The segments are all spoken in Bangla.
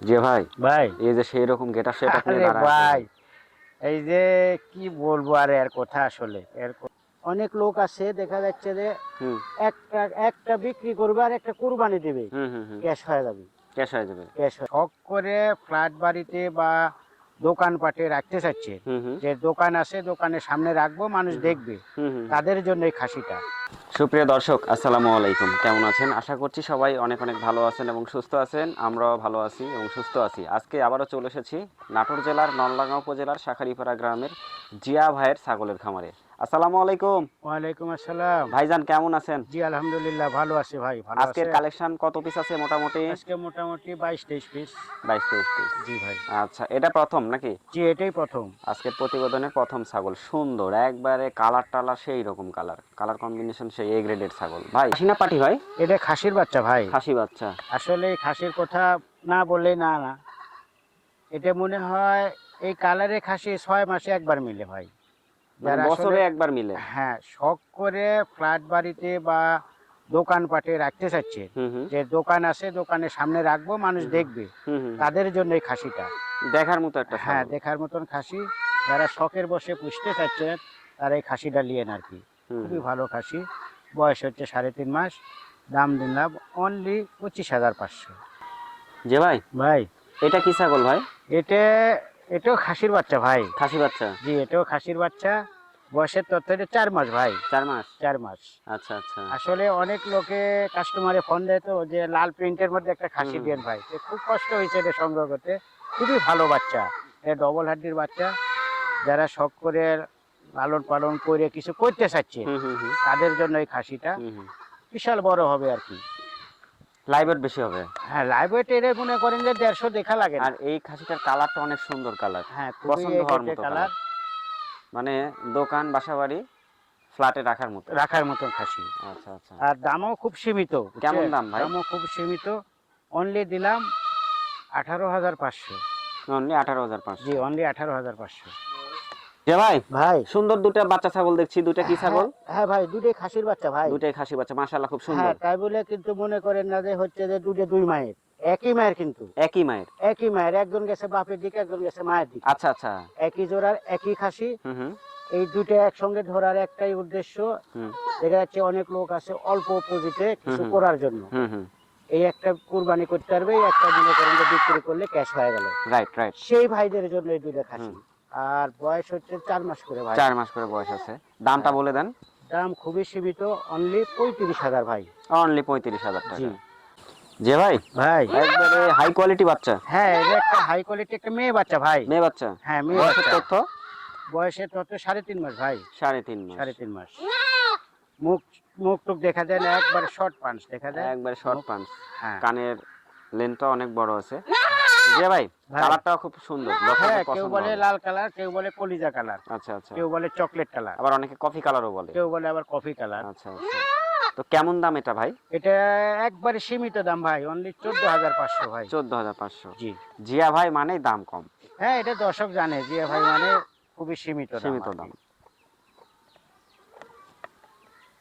যে ভাই ভাই এই যে সেই রকম গেটআপ সেটআপ নিয়ে আরে দাঁড়ায় ভাই, আছেন। এই যে কি বলবো আর এর কথা, আসলে অনেক লোক আছে দেখা যাচ্ছে যে হুম একটা একটা বিক্রি করবে আর একটা কুরবানি দেবে, হুম হুম হুম ক্যাশ হয়ে যাবে। ক্যাশ হয়ে যাবে। শখ করে ফ্ল্যাট বাড়িতে বা দোকানপাটে রাখতে চাচ্ছে, হুম হুম যে দোকান আছে দোকানের সামনে রাখবো, মানুষ দেখবে, হুম হুম তাদের জন্য এই খাসিটা। সুপ্রিয় দর্শক আসসালামু আলাইকুম, কেমন আছেন? আশা করছি সবাই অনেক অনেক ভালো আছেন এবং সুস্থ আছেন। আমরাও ভালো আছি এবং সুস্থ আছি। আজকে আবারও চলে এসেছি নাটোর জেলার নলডাঙ্গা উপজেলার শাখারিপাড়া গ্রামের জিয়া ভাইয়ের ছাগলের খামারে। আসসালামু আলাইকুম ওয়ালাইকুম আসসালাম। ভাইজান, কেমন আছেন? জি আলহামদুলিল্লাহ, ভালো আছে ভাই, ভালো আজকের আছে। কালেকশন কত পিস আছে মোটামুটি? আজকে মোটামুটি 22-23 পিস। 22-23 পিস। জি ভাই। আচ্ছা, এটা প্রথম নাকি? জি, এটাই প্রথম। আজকের প্রতিবেদনের প্রথম ছাগল, সুন্দর একবারে কালার টালার সেই রকম কালার কালার কম্বিনেশন, সেই এ গ্রেডের ছাগল। ভাই খাসি না পাটি ভাই? এটা খাসির বাচ্চা ভাই। খাসি বাচ্চা। আসলে এই খাসির কথা না বললে না না, এটা মনে হয় এই কালারে খাসি 6 মাসে একবার মিলে ভাই। মানে যারা বছরে আসলে, একবার মিলে। হ্যাঁ, শখ করে ফ্ল্যাট বাড়িতে বা দোকানপাটে রাখতে চাচ্ছে, হুম হুম যে দোকান আছে দোকানের সামনে রাখবো, মানুষ দেখবে, হুম হুম তাদের জন্য এই খাসিটা। দেখার মতো একটা হ্যাঁ, ছাগল। দেখার মতন খাসি। যারা শখের বসে পুষতে চাচ্ছে তারা এই খাসিটা নিয়েন আর কি। হুম খুবই হুম ভালো খাসি। বয়স হচ্ছে 3.5 মাস। দাম দিলাম অনলি 25,500। যে ভাই ভাই, এটা কি ছাগল ভাই? এটা এটাও খাসির বাচ্চা ভাই। খাসি বাচ্চা। জি, এটাও খাসির বাচ্চা। বয়সের তথ্য, এটা 4 মাস ভাই। 4 মাস। 4 মাস। আচ্ছা আচ্ছা। আসলে অনেক লোকে কাস্টমারে ফোন দেয় তো, যে লাল প্রিন্টের মধ্যে একটা খাসি হুম দেন ভাই। তো খুব কষ্ট হয়েছে এটা সংগ্রহ করতে। খুবই ভালো বাচ্চা। এটা ডবল হাড্ডির বাচ্চা। যারা শখ করে লালন পালন করে কিছু করতে চাচ্ছে, হুম হুম হুম তাদের জন্য এই খাসিটা হুম হুম বিশাল বড় হবে আর কি। লাইভ ওয়েট বেশি হবে। হ্যাঁ, লাইভ ওয়েট এর মনে করেন যে 150 দেখা লাগে আর না। এই খাসিটার কালারটা অনেক সুন্দর কালার, হ্যাঁ, খুবই পছন্দ এই হওয়ার গেটে মতো কালার। কালার। মানে দোকান বাসাবাড়ি ফ্ল্যাটে রাখার মতো। রাখার মতন খাসি। আচ্ছা আচ্ছা। আর দামও খুব সীমিত, কেমন বুঝছেন? দাম ভাই? দামও খুব সীমিত। অনলি দিলাম 18,500। অনলি জি, 18,500। অনলি 18,500। যে ভাই ভাই, সুন্দর দুটা বাচ্চা ছাগল দেখছি, দুটা কি হ্যাঁ ছাগল? হ্যাঁ ভাই, দুটোই খাসির বাচ্চা ভাই। দুটাই খাসি বাচ্চা, মাশাআল্লাহ খুব হ্যাঁ, সুন্দর। তাই বলে কিন্তু মনে করেন না যে হচ্ছে যে দুটো দুই মায়ের। একই মায়ের কিন্তু। একই মায়ের। একই মায়ের, একজন গেছে বাপের দিকে, একজন গেছে মায়ের দিকে। আচ্ছা আচ্ছা। একই জোড়ার একই খাসি। হুম হুম এই দুটো একসঙ্গে ধরার একটাই উদ্দেশ্য। হুম দেখা যাচ্ছে অনেক লোক আছে অল্প পুঁজিতে হুম কিছু হুম করার জন্য। হুম হুম এই একটা কুরবানি করতে পারবে, এই একটা মনে করেন যে বিক্রি করলে ক্যাশ হয়ে গেল। Right right. সেই ভাইদের জন্য এই দুটো হুম খাসি। আর বয়স হচ্ছে 4 মাস করে ভাই। 4 মাস করে বয়স আছে। দামটা হ্যাঁ, বলে দেন। দাম খুবই সীমিত, অনলি 35,000 ভাই। অনলি 35,000 জি টাকা। যে ভাই ভাই। একবারে হাই কোয়ালিটি বাচ্চা। হ্যাঁ, এটা একটা হাই কোয়ালিটি একটা মেয়ে বাচ্চা ভাই। মেয়ে বাচ্চা। হ্যাঁ, মেয়ে বয়সের বাচ্চা। তথ্য? বয়সের তত 3.5 মাস ভাই। 3.5 মাস। 3.5 মাস। মুখ মুখ টুক দেখা যায় না, একবারে শর্ট পাঞ্চ দেখা যায়। একবারে শর্ট মুখ, পাঞ্চ। হ্যাঁ। কানের লেন্থটা অনেক বড় আছে। যে ভাই ভাই, কালারটাও খুব সুন্দর, হ্যাঁ, দর্শকদের কেউ পছন্দ বলে হবে। লাল কালার, কেউ বলে কলিজা কালার, আচ্ছা আচ্ছা। কেউ বলে চকলেট কালার, আবার অনেকে কফি কালারও বলে। কেউ বলে আবার কফি কালার। আচ্ছা আচ্ছা। তো কেমন দাম এটা ভাই? এটা একবারে সীমিত দাম ভাই, অনলি 14,500 ভাই। 14,500। জি। জিয়া ভাই মানেই দাম কম। হ্যাঁ, এটা দর্শক জানে যে ভাই মানে খুবই সীমিত দাম সীমিত আর কি। দাম।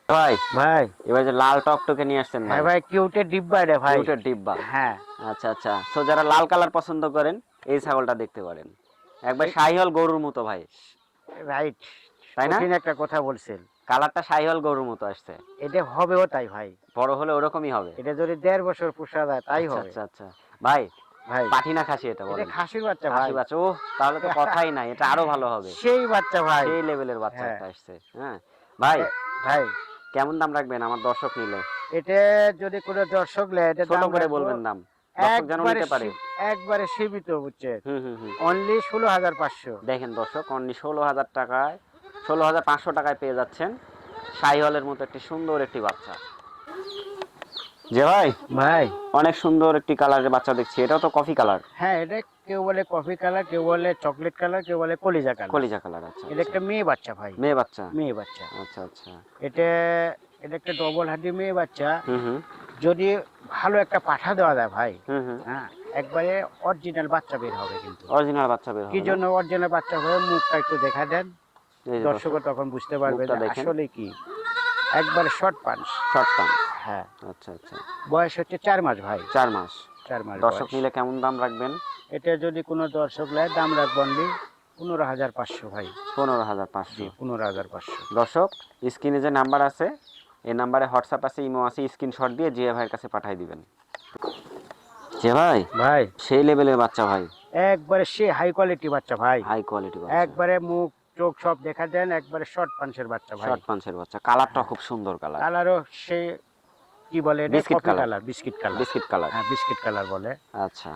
ভাই ভাই, এবার যে লাল টকটকে নিয়ে আসছেন ভাই, হ্যাঁ ভাই, কিউটের ডিব্বা এটা ভাই। কিউটের ডিব্বা। হ্যাঁ। আচ্ছা আচ্ছা। সো যারা লাল কালার পছন্দ করেন এই ছাগলটা দেখতে পারেন। একবার এই- শাহিওয়াল গরুর মতো ভাই, রাইট। তাই না? কঠিন একটা কথা বলছেন। কালারটা শাহিওয়াল গরুর মতো আসছে। এটা হবেও তাই ভাই। বড় হলে ওরকমই হবে। এটা যদি 1.5 বছর পোষা যায় তাই আচ্ছা হবে আচ্ছা আচ্ছা। ভাই ভাই। পাঠি না খাসি এটা এটা বলেন? খাসির বাচ্চা খাসি ভাই। বাচ্চা, ও তাহলে তো কথাই নাই, এটা আরো ভালো হবে। সেই বাচ্চা ভাই। সেই লেভেলের বাচ্চা হ্যাঁ। একটা আসছে। হ্যাঁ ভাই, ভাই, কেমন দাম রাখবেন আমার দর্শক নিলে? এটা যদি কোনো দর্শক নেয়, এটা ছোট দাম করে রাখবো বলবেন দাম, দর্শক যেন একবারে নিতে পারে। একবারে সীমিত, বুঝছেন? হুম হুম হুম অনলি 16,500। দেখেন দর্শক, অনলি 16,000 টাকায়, 16,500 টাকায় পেয়ে যাচ্ছেন শাহিওয়ালের মতো একটি সুন্দর একটি বাচ্চা। যে ভাই ভাই, অনেক সুন্দর একটি কালারের বাচ্চা দেখছি, এটাও তো কফি কালার। হ্যাঁ, এটা কেউ বলে কফি কালার, কেউ বলে চকলেট কালার, কেউ বলে কলিজা কালার। কলিজা কালার। আচ্ছা এটা আচ্ছা। একটা মেয়ে বাচ্চা ভাই। মেয়ে বাচ্চা। মেয়ে বাচ্চা। আচ্ছা আচ্ছা। এটা এটা একটা ডবল হাড্ডি মেয়ে বাচ্চা। হুম হুম যদি ভালো একটা পাঠা দেওয়া যায় ভাই, হুম হুম হ্যাঁ, একবারে অরিজিনাল বাচ্চা বের হবে কিন্তু। অরিজিনাল বাচ্চা বের কি হবে না? জন্য অরিজিনাল বাচ্চা হবে, মুখটা একটু দেখা দেন, এই যে দর্শক, দর্শকও তখন বুঝতে পারবে মুখটা যে দেখেন। আসলে কি। একবারে শর্ট পাঞ্চ। Short punch. হ্যাঁ। আচ্ছা আচ্ছা। বয়স হচ্ছে 4 মাস ভাই। 4 মাস। 4 মাস দর্শক বয়স। নিলে কেমন দাম রাখবেন? এটা যদি কোনো দর্শক নেয় দাম রাখবো অনলি 15,500 ভাই। 15,500। জি 15,500। দর্শক, স্ক্রিনে যে নাম্বার আছে এই নাম্বারে হোয়াটসঅ্যাপ আছে, ইমো আছে, স্ক্রিনশট দিয়ে জিয়া ভাইয়ের কাছে পাঠিয়ে দিবেন। জিয়া ভাই, ভাই সেই লেভেলের বাচ্চা ভাই, একবারে সে হাই কোয়ালিটি বাচ্চা ভাই। হাই কোয়ালিটি বাচ্চা, একবারে মুখ চোখ সব দেখা দেন, একবারে শর্ট পাঞ্চের বাচ্চা ভাই। শর্ট পাঞ্চের বাচ্চা, কালারটা খুব সুন্দর কালার, কালারও সে কি বলে এটা, biscuit coffee colour. Colour, biscuit colour. Biscuit colour. হ্যাঁ বিস্কিট কালার বলে। আচ্ছা,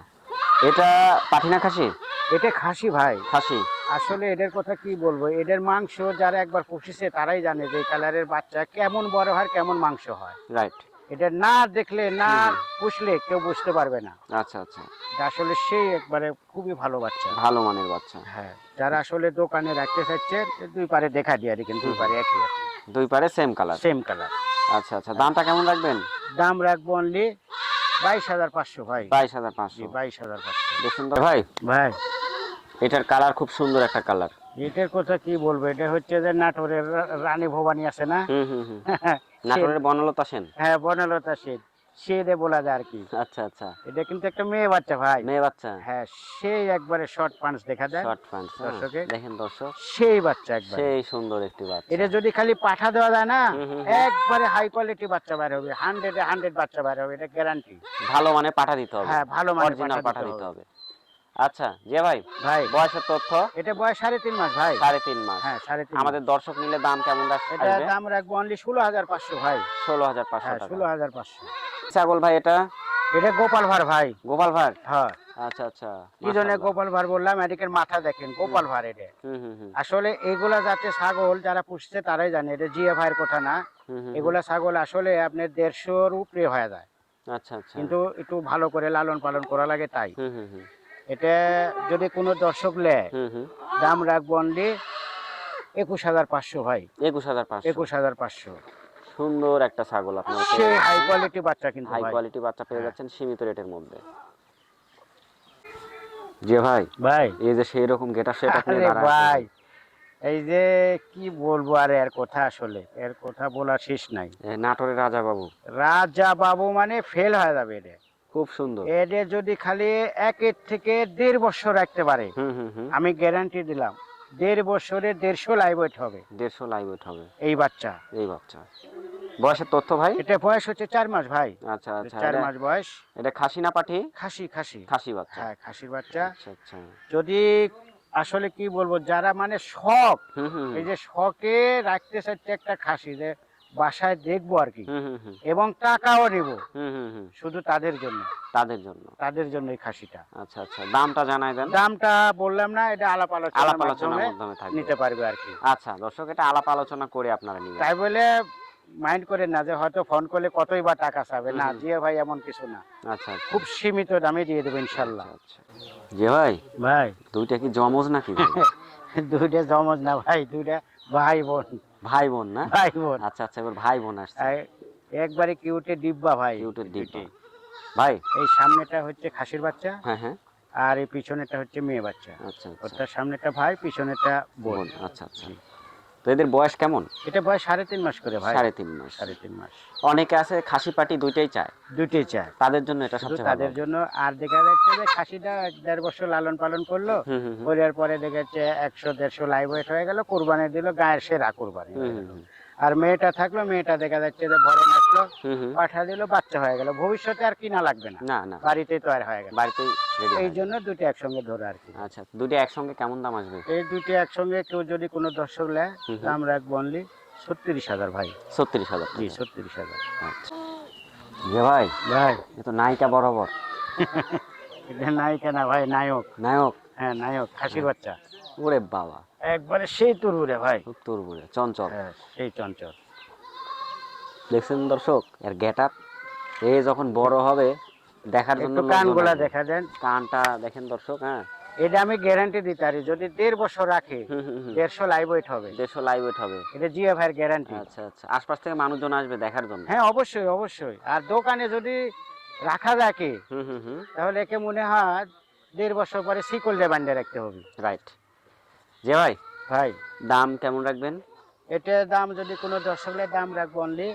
এটা পাঠিনা খাসি? এটা খাসি ভাই। খাসি। আসলে এদের কথা কি বলবো, এদের মাংস যারা একবার পুষিছে তারাই জানে যে এই কালারের বাচ্চা কেমন বড় হয়, কেমন মাংস হয়। রাইট। এটা না দেখলে, না পুষলে কেউ বুঝতে পারবে না। আচ্ছা আচ্ছা, এটা আসলে সেই একবারে খুবই ভালো বাচ্চা। ভালো মানের বাচ্চা। হ্যাঁ, যারা আসলে দোকানে রাখতে চাচ্ছে দুই পারে দেখা দিয়ে আর কিন্তু দুই পারে একই একই দুই পারে সেম কালার। Same colour. আচ্ছা আচ্ছা, দামটা কেমন রাখবেন? দাম রাখবো অনলি 22,500 ভাই। 22,500। 22,500। দেখুন তো ভাই, ভাই এটার কালার খুব সুন্দর একটা কালার। এটার কথা কি বলবো, এটা হচ্ছে যে নাটোরের রানী ভবানী আছে না, হুম। নাটোরের বনলতা সেন। হ্যাঁ বনলতা সে বলা যায় আর কি। আচ্ছা আচ্ছা, এটা কিন্তু একটা মেয়ে বাচ্চা ভাই। মেয়ে বাচ্চা। হ্যাঁ সেই একবারে শর্ট পাঞ্চ দেখা যায় শর্ট পাঞ্চ। দর্শকে। দেখেন দর্শক, সেই বাচ্চা একবার, সেই সুন্দর একটি বাচ্চা। এটা যদি খালি পাঠা দেওয়া যায় না, হুম। একবারে হাই কোয়ালিটি বাচ্চা বাইর হবে, 100 বাচ্চা বাইর হবে, এটা গ্যারান্টি। ভালো মানে পাঠা দিতে হবে। হ্যাঁ ভালো মানে অরিজিনাল পাঠা দিতে হবে। আচ্ছা জি ভাই, ভাই বয়সের তথ্য? এটা বয়স 3.5 মাস ভাই। 3.5 মাস। হ্যাঁ 3.5। আমাদের দর্শক নিলে দাম কেমন এটা রাখবে? দাম রাখবো অনলি 16,500 ভাই। 16,500 হ্যাঁ টাকা। 16,500। ছাগল ভাই এটা? এটা গোপাল ভার ভাই। গোপাল ভাড়। হ্যাঁ আচ্ছা আচ্ছা, কি জন্য গোপাল ভার বললাম, এদিকের মাথা দেখেন গোপাল ভার। এটা হুম। আসলে এইগুলা জাতের ছাগল যারা পুষছে তারাই জানে, এটা জিয়া ভাইয়ের কথা না। হুম। এগুলা ছাগল আসলে আপনার 150-র উপরে হয়ে যায়, আচ্ছা আচ্ছা, কিন্তু একটু ভালো করে লালন পালন করা লাগে তাই। হুম। এটা যদি কোনো দর্শক নেয় হুম। দাম রাখবো অনলি 21,500 ভাই। 21,500। 21,500। সুন্দর একটা ছাগল আপনার সে হাই কোয়ালিটি বাচ্চা কিন্তু হাই ভাই। কোয়ালিটি বাচ্চা পেয়ে যাচ্ছেন সীমিত রেটের মধ্যে। জি ভাই, ভাই এই যে সেই রকম গেটা সেট আপনি আরে দাঁড়ায় ভাই এই যে কি বলবো আর এর কথা, আসলে এর কথা বলা শেষ নাই। নাটোরের রাজা বাবু, রাজা বাবু মানে ফেল হয়ে যাবে এটা। খুব সুন্দর। এদের যদি খালি 1 থেকে 1.5 বছর রাখতে পারে, হুম। আমি গ্যারান্টি দিলাম 1.5 বছরে 150 লাইভ ওয়েট হবে 150 লাইভ ওয়েট হবে এই বাচ্চা। এই বাচ্চা। বয়সের তথ্য ভাই? এটা বয়স হচ্ছে 4 মাস ভাই। আচ্ছা আচ্ছা, 4 মাস বয়স। এটা খাসি না পাঠি? খাসি খাসি বাচ্চা। হ্যাঁ খাসির বাচ্চা। আচ্ছা আচ্ছা, যদি আসলে কি বলবো, যারা মানে শখ, হুম। এই যে শখে রাখতে চাচ্ছে একটা খাসি, যে বাসায় দেখবো আর কি, হুম। এবং টাকাও নেব, হুম। শুধু তাদের জন্য, তাদের জন্য। তাদের জন্য এই খাসিটা। আচ্ছা আচ্ছা, দামটা জানাই দেন। দামটা বললাম না, এটা আলাপ আলাপ আলোচনার আলোচনার মাধ্যমে মাধ্যমে থাকবে। নিতে পারবে আর কি। আচ্ছা দর্শক, এটা আলাপ আলোচনা করে আপনারা নিবেন। তাই বলে মাইন্ড করেন না যে হয়তো ফোন করলে কতই বা টাকা চাবে, না হুম। জিয়া ভাই এমন কিছু না, আচ্ছা আচ্ছা, খুব সীমিত দামে দিয়ে দেবো ইনশাল্লাহ। আচ্ছা। জি ভাই, ভাই দুইটা কি জমজ নাকি ভাই? দুইটা জমজ না ভাই, দুইটা ভাই বোন। ভাই বোন না? ভাই বোন আচ্ছা আচ্ছা, এবার ভাই বোন আসছে। একবারে কিউটে ডিব্বা ভাই। কিউটের ডিব্বা। দুইটাই। ভাই, এই সামনেটা হচ্ছে খাসির বাচ্চা, হ্যাঁ। আর এই পিছনেটা হচ্ছে মেয়ে বাচ্চা। আচ্ছা আচ্ছা, ওটার সামনেটা ভাই, পিছনেটা বোন। বোন। আচ্ছা আচ্ছা, তো এদের বয়স কেমন? এটা বয়স 3.5 মাস করে ভাই। 3.5 মাস। 3.5 মাস। অনেকে আছে খাসি পাটি দুইটাই চায়, দুইটাই চায়, তাদের জন্য এটা শুধু সবচেয়ে ভালো তাদের হবে। জন্য। আর দেখা যাচ্ছে যে খাসিটা 1.5 বছর লালন পালন করলো, হুম। করার পরে দেখা যাচ্ছে 100-150 লাইভ ওয়েট হয়ে গেল, কোরবানি দিল, গায়ের সেরা কোরবানি হয়ে গেল। হুম। আর মেয়েটা থাকলো, মেয়েটা দেখা যাচ্ছে যে ভরণ আসলো, হুম। পাঠা দিল, বাচ্চা হয়ে গেল, ভবিষ্যতে আর কিনা লাগবে না, না, বাড়িতেই তৈরি হয়ে গেল। বাড়িতেই রেডি। এই জন্য দুটো একসঙ্গে ধরে আর কি। আচ্ছা, দুটো একসঙ্গে কেমন দাম আসবে? এই দুটো একসঙ্গে কেউ যদি কোনো দর্শক নেয় হুম। দাম রাখবো অনলি 36,000 ভাই। 36,000 জি টাকা। 36,000। আচ্ছা জি ভাই, ভাই এ তো নায়িকা বরাবর। এটা নায়িকা না ভাই, নায়ক। নায়ক? হ্যাঁ নায়ক, খাসির বাচ্চা। ওরে বাবা, একবারে সেই তুরুরে ভাই। উত্তর বুড়ে চঞ্চল। হ্যাঁ সেই চঞ্চল। দেখছেন দর্শক এর গেট আপ, এ যখন বড় হবে দেখার জন্য একটু লোকজন কানগুলা আসবে। দেখা দেন, কানটা দেখেন দর্শক। হ্যাঁ, এটা আমি গ্যারান্টি দিতে পারি, যদি 1.5 বছর রাখে হুম। 150 লাইভ ওয়েট হবে। 150 লাইভ ওয়েট হবে। এটা জিয়া ভাইয়ের গ্যারান্টি। আচ্ছা আচ্ছা, আশপাশ থেকে মানুষজন আসবে দেখার জন্য। হ্যাঁ অবশ্যই অবশ্যই। আর দোকানে যদি রাখা রাখে হুম। তাহলে একে মনে হয় 1.5 বছর পরে শিকল দিয়ে বান্ধে রাখতে হবে। রাইট। জি ভাই, ভাই দাম কেমন রাখবেন? এটার দাম যদি কোনো দর্শকের দাম রাখবো অনলি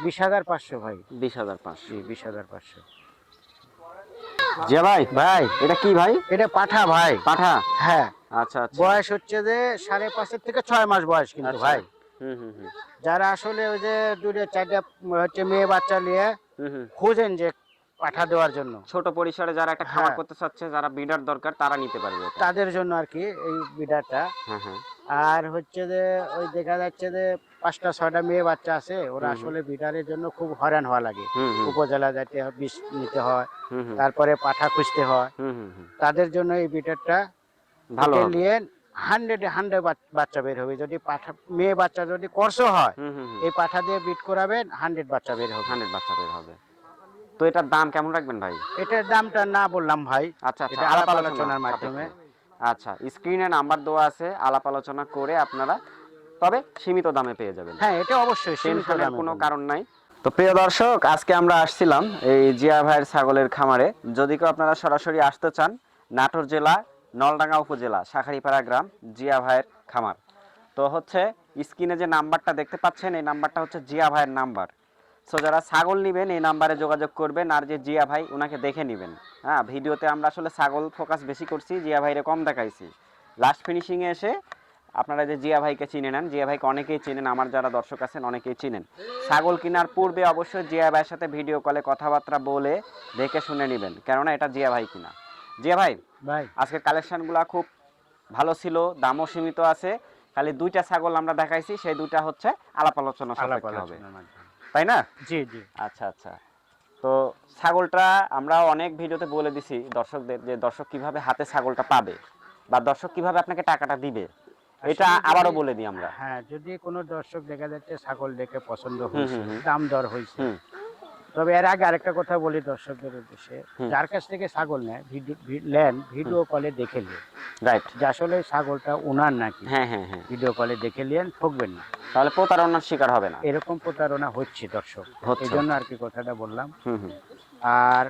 20,500 ভাই। 20,500। জি 20,500। জিয়া ভাই, ভাই এটা কি ভাই? এটা পাঠা ভাই। পাঠা। হ্যাঁ, আচ্ছা আচ্ছা। বয়স হচ্ছে যে 5.5 থেকে 6 মাস বয়স কিন্তু আচ্ছা। ভাই। হুম হুম হুম যারা আসলে ওই যে 2-4টা হচ্ছে মেয়ে বাচ্চা নিয়ে হুম হুম। খোঁজেন যে পাঠা দেওয়ার জন্য, ছোট পরিসরে যারা একটা খামার হ্যাঁ, করতে চাচ্ছে, যারা ব্রিডার দরকার, তারা নিতে পারবে এটা। তাদের জন্য আর কি এই বিডারটা। হ্যাঁ হ্যাঁ। আর হচ্ছে যে ওই দেখা যাচ্ছে যে 5টা 6টা মেয়ে বাচ্চা আছে, ওরা হুম হুম আসলে বিডারের জন্য খুব হয়রান হওয়া লাগে। হুম হুম উপজেলা যাইতে হয়, বিষ নিতে হয়, হুম হুম তারপরে পাঠা খুঁজতে হয়। হুম হুম হুম। তাদের জন্য এই বিডারটা ভালো এটা হবে। নিয়ে 100 বাচ্চা বের হবে। যদি পাঠা মেয়ে বাচ্চা যদি করস হয়, হুম হুম হুম। এই পাঠা দিয়ে বিট করাবেন, 100 বাচ্চা বের হবে। 100 বাচ্চা বের হবে। তো এটার দাম কেমন রাখবেন ভাই? এটার দামটা না বললাম ভাই, আচ্ছা আচ্ছা, এটা আলাপ আলাপ আলোচনা আলোচনার মাধ্যমে। সাপেক্ষে। আচ্ছা, স্ক্রিনে নাম্বার দেওয়া আছে, আলাপ আলোচনা করে আপনারা তবে সীমিত দামে পেয়ে যাবেন। হ্যাঁ, এটা অবশ্যই সীমিত টেনশনের দামে কোনো পাবেন। কারণ নাই। তো প্রিয় দর্শক, আজকে আমরা আসছিলাম এই জিয়া ভাইয়ের ছাগলের খামারে। যদি কেউ আপনারা সরাসরি আসতে চান, নাটোর জেলা নলডাঙ্গা উপজেলা শাখারীপাড়া গ্রাম, জিয়া ভাইয়ের খামার। তো হচ্ছে স্ক্রিনে যে নাম্বারটা দেখতে পাচ্ছেন, এই নাম্বারটা হচ্ছে জিয়া ভাইয়ের নাম্বার। সো যারা ছাগল নেবেন এই নাম্বারে যোগাযোগ করবেন, আর যে জিয়া ভাই ওনাকে দেখে নেবেন। হ্যাঁ, ভিডিওতে আমরা আসলে ছাগল ফোকাস বেশি করছি, জিয়া ভাইরে কম দেখাইছি। লাস্ট ফিনিশিংয়ে এসে আপনারা যে জিয়া ভাইকে চিনে নেন, জিয়া ভাইকে অনেকেই চিনেন, আমার যারা দর্শক আছেন অনেকেই চিনেন। ছাগল কেনার পূর্বে অবশ্যই জিয়া ভাইয়ের সাথে ভিডিও কলে কথাবার্তা বলে দেখে শুনে নেবেন, কেননা এটা জিয়া ভাই কিনা। জিয়া ভাই, ভাই আজকের কালেকশনগুলো খুব ভালো ছিল, দামও সীমিত আছে। খালি 2টা ছাগল আমরা দেখাইছি, সেই 2টা হচ্ছে আলাপ আলোচনা আলাপ সাপেক্ষে হবে, আলোচনার মাধ্যমে। তাই না? জি জি। আচ্ছা আচ্ছা। তো ছাগলটা আমরা অনেক ভিডিওতে বলে দিছি দর্শকদের, যে দর্শক কিভাবে হাতে ছাগলটা পাবে বা দর্শক কিভাবে আপনাকে টাকাটা দিবে, এটা আসলে আবারও যদি- বলে দিই আমরা। হ্যাঁ, যদি কোনো দর্শক দেখা যাচ্ছে ছাগল দেখে পছন্দ হুম হয়েছে, হুম হুম দাম দর হয়েছে, হুম তবে এর আগে আরেকটা কথা বলি দর্শকদের উদ্দেশ্যে, হুম। যার কাছ থেকে ছাগল নেয় ভিডিও কলে দেখে নিন রাইট। যে আসলে ছাগলটা ওনার নাকি। হ্যাঁ হ্যাঁ হ্যাঁ। ভিডিও কলে দেখে নিন, ঠকবেন না। তাহলে প্রতারণার শিকার হবে না। এরকম প্রতারণা হচ্ছে দর্শক, হচ্ছে এই জন্য হচ্ছে। আর কি কথাটা বললাম। হুম হুম আর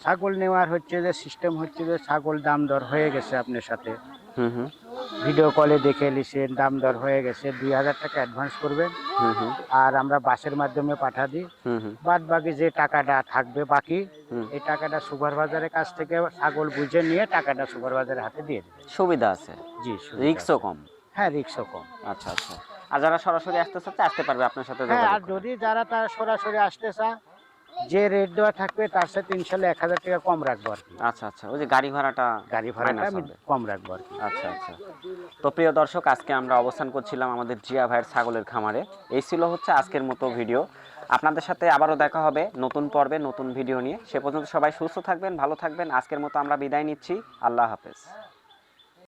ছাগল নেওয়ার হচ্ছে যে সিস্টেম হচ্ছে যে ছাগল দাম দর হয়ে গেছে আপনার সাথে, হুম হুম ভিডিও কলে দেখে নিছেন, দাম দর হয়ে গেছে, 2000 টাকা অ্যাডভান্স করবেন, হুম হুম আর আমরা বাসের মাধ্যমে পাঠা দিই। হুম হুম বাদ বাকি যে টাকাটা থাকবে বাকি, হুম। এই টাকাটা সুপারভাইজারের কাছ থেকে ছাগল বুঝে নিয়ে টাকাটা সুপারভাইজারের হাতে দিয়ে দেবে। সুবিধা আছে, জি, সুবিধা রিস্কও আছে। কম। হ্যাঁ, রিক্সও কম। আচ্ছা আচ্ছা। আর যারা সরাসরি আসতে চাচ্ছে আসতে পারবে আপনার সাথে হ্যাঁ, যোগাযোগ আর করে। যদি যারা তার সরাসরি আসতে চায়, যে রেট দেওয়া থাকবে তার সাথে ইনশাল্লাহ 1000 টাকা কম রাখবো আর কি। আচ্ছা আচ্ছা, ওই যে গাড়ি ভাড়াটা গাড়ি ভাড়াটা মাইনাস আমি হবে। কম রাখবো আর কি। আচ্ছা আচ্ছা। তো প্রিয় দর্শক, আজকে আমরা অবস্থান করছিলাম আমাদের জিয়া ভাইয়ের ছাগলের খামারে। এই ছিল হচ্ছে আজকের মতো ভিডিও। আপনাদের সাথে আবারও দেখা হবে নতুন পর্বে নতুন ভিডিও নিয়ে। সে পর্যন্ত সবাই সুস্থ থাকবেন, ভালো থাকবেন। আজকের মতো আমরা বিদায় নিচ্ছি। আল্লাহ হাফেজ।